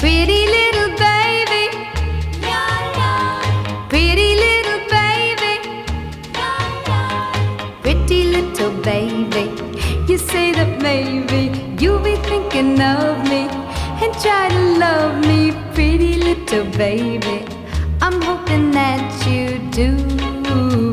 Pretty little baby, pretty little baby, pretty little baby. You say that maybe you'll be thinking of me and try to love me, pretty little baby. I'm hoping that you do.